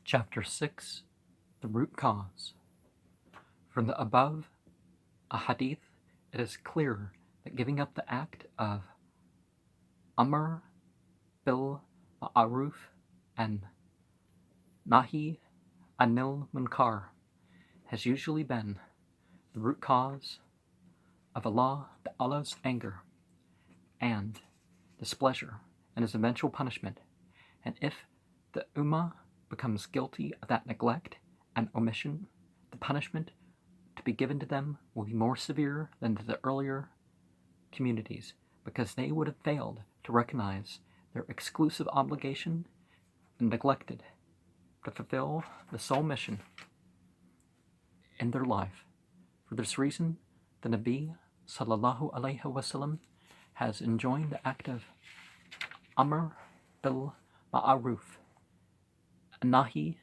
Chapter 6, The Root Cause. From the above a hadith, it is clear that giving up the act of Amr bil Ma'aruf and Nahi anil Munkar has usually been the root cause of Allah's anger and displeasure and his eventual punishment, and if the Ummah becomes guilty of that neglect and omission, the punishment to be given to them will be more severe than to the earlier communities, because they would have failed to recognize their exclusive obligation and neglected to fulfill the sole mission in their life. For this reason, the Nabi sallallahu alaihi wasallam has enjoined the act of Amr bil Ma'aruf and Nahi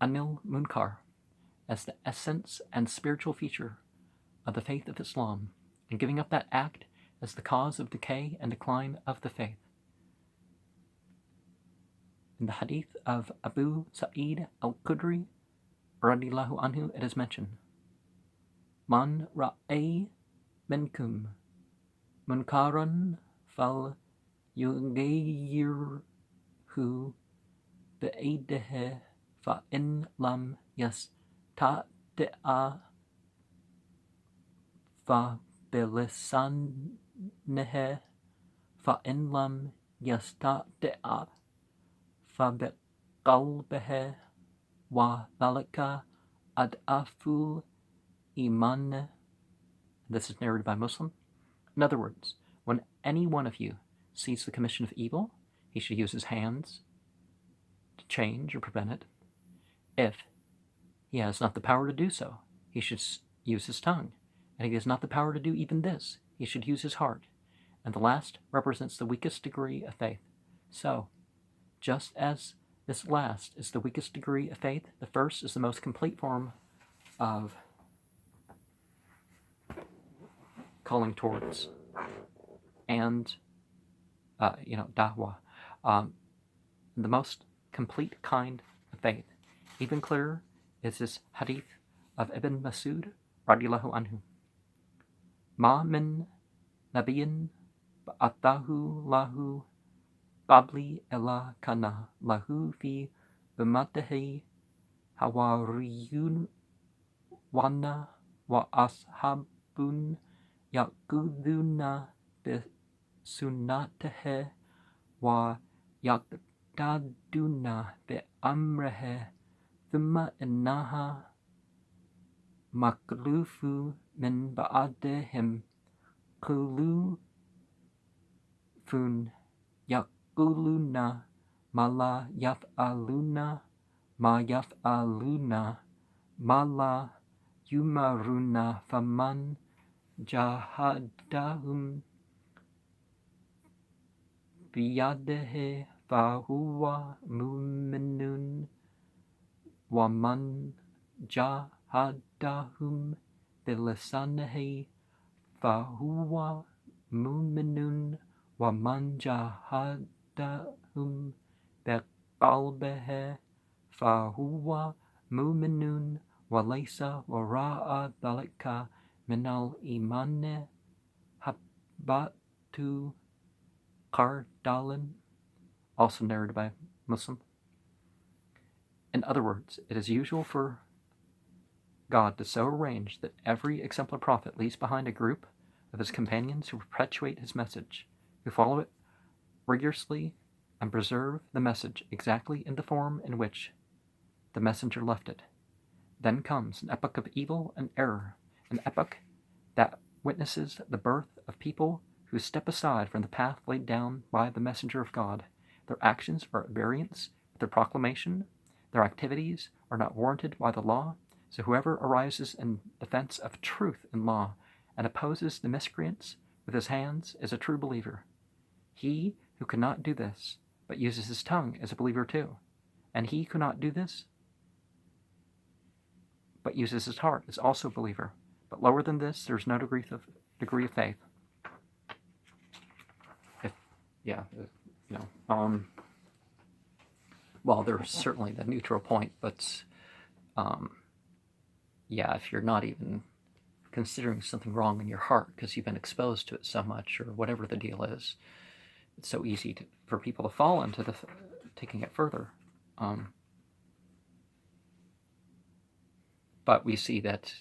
anil Munkar as the essence and spiritual feature of the faith of Islam, and giving up that act as the cause of decay and decline of the faith. In the hadith of Abu Sa'id al-Khudri radiyallahu anhu, it is mentioned, Man ra'ay minkum munkaran fal yughayyirhu bi'aydihi fa in lam yastati'a fa bilisanihi fa in lam yastati'a fa biqalbihi wa dhalika ad'aful iman. This is narrated by Muslim. In other words, when any one of you sees the commission of evil, he should use his hands to change or prevent it. If he has not the power to do so, he should use his tongue. And if he has not the power to do even this, he should use his heart. And the last represents the weakest degree of faith. So, just as this last is the weakest degree of faith, the first is the most complete form of calling towards and da'wah, the most complete kind of faith. Even clearer is this hadith of Ibn Masud radiyallahu anhu. Ma min nabiyin ba'athahu lahu qabli illa kana lahu fi ummatihi hawariyun wana wa ashabun yaquduna bi sunnatihi wa yaqtaduna bi amrihi thumma innaha maklufu min ba'dihim kulufun yaquluna ma la yaf'aluna ma yaf'aluna ma la yumaruna faman jahadahum biyadihi fahuwa mu'minun wa man jahadahum bilisanihi fahuwa mu'minun wa man jahadahum biqalbihi fahuwa mu'minun wa laysa wara'a dhalika minal imani habbatu khardalin. Also narrated by Muslim. In other words, it is usual for God to so arrange that every exemplar prophet leaves behind a group of his companions who perpetuate his message, who follow it rigorously and preserve the message exactly in the form in which the messenger left it. Then comes an epoch of evil and error, an epoch that witnesses the birth of people who step aside from the path laid down by the messenger of God. Their actions are at variance with their proclamation. Their activities are not warranted by the law. So whoever arises in defense of truth and law and opposes the miscreants with his hands is a true believer. He who cannot do this, but uses his tongue, is a believer too. And he who cannot do this, but uses his heart, is also a believer. But lower than this, there is no degree of faith. well, there's certainly the neutral point, but yeah, if you're not even considering something wrong in your heart because you've been exposed to it so much, or whatever the deal is, it's so easy for people to fall into taking it further. But we see that,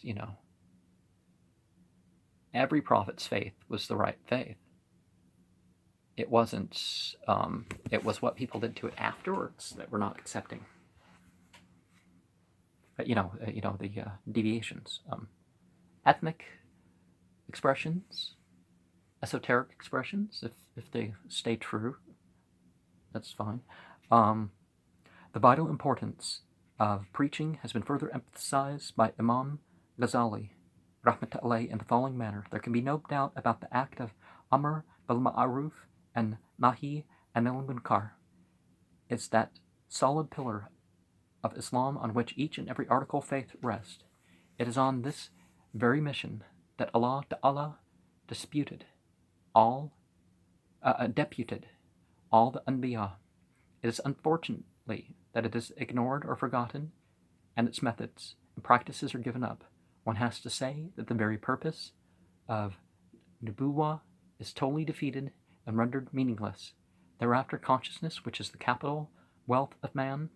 every prophet's faith was the right faith. It wasn't, it was what people did to it afterwards that we're not accepting. But, the deviations. Ethnic expressions, esoteric expressions, if they stay true, that's fine. The vital importance of preaching has been further emphasized by Imam Ghazali, rahmatullah alayhi, in the following manner. There can be no doubt about the act of Amr bil Ma'ruf and Nahi anil Munkar. It's that solid pillar of Islam on which each and every article of faith rests. It is on this very mission that Allah Ta'ala deputed all the Anbiya. It is unfortunately that it is ignored or forgotten, and its methods and practices are given up. One has to say that the very purpose of Nubuwah is totally defeated and rendered meaningless. Thereafter, consciousness, which is the capital wealth of man,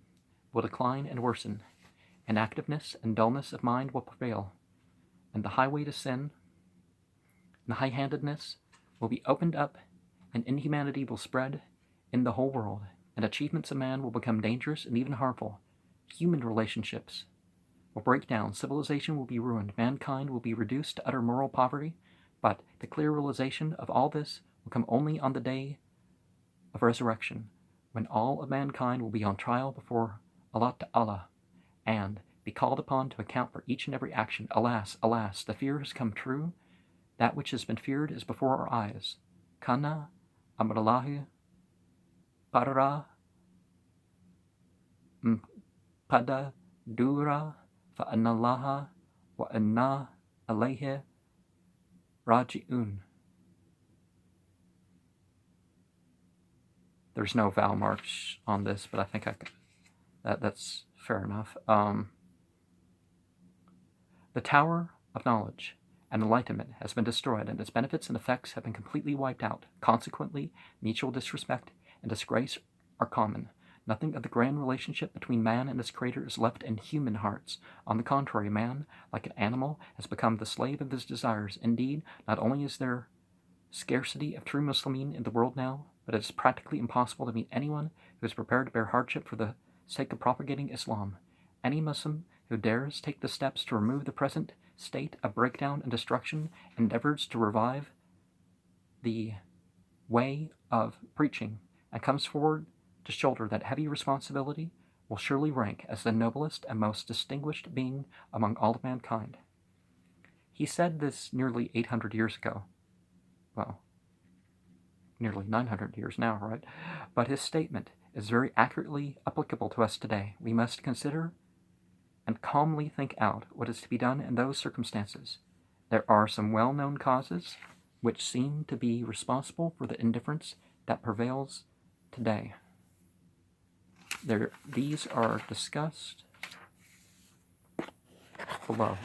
will decline and worsen. Inactiveness and dullness of mind will prevail, and the highway to sin and high-handedness will be opened up, and inhumanity will spread in the whole world, and achievements of man will become dangerous and even harmful. Human relationships will break down, civilization will be ruined, mankind will be reduced to utter moral poverty, but the clear realization of all this will come only on the day of resurrection, when all of mankind will be on trial before Allah Ta'ala, and be called upon to account for each and every action. Alas, alas, the fear has come true. That which has been feared is before our eyes. Kana amrallahi parra pada dura fa anallaha wa anna alayhi raji'un. There's no vowel marks on this, but I think that's fair enough. The Tower of Knowledge and Enlightenment has been destroyed, and its benefits and effects have been completely wiped out. Consequently, mutual disrespect and disgrace are common. Nothing of the grand relationship between man and his Creator is left in human hearts. On the contrary, man, like an animal, has become the slave of his desires. Indeed, not only is there scarcity of true Muslimin in the world now, but it is practically impossible to meet anyone who is prepared to bear hardship for the sake of propagating Islam. Any Muslim who dares take the steps to remove the present state of breakdown and destruction endeavors to revive the way of preaching and comes forward to shoulder that heavy responsibility will surely rank as the noblest and most distinguished being among all of mankind. He said this nearly 800 years ago. Well, nearly 900 years now, right? But his statement is very accurately applicable to us today. We must consider and calmly think out what is to be done in those circumstances. There are some well-known causes which seem to be responsible for the indifference that prevails today. These are discussed below.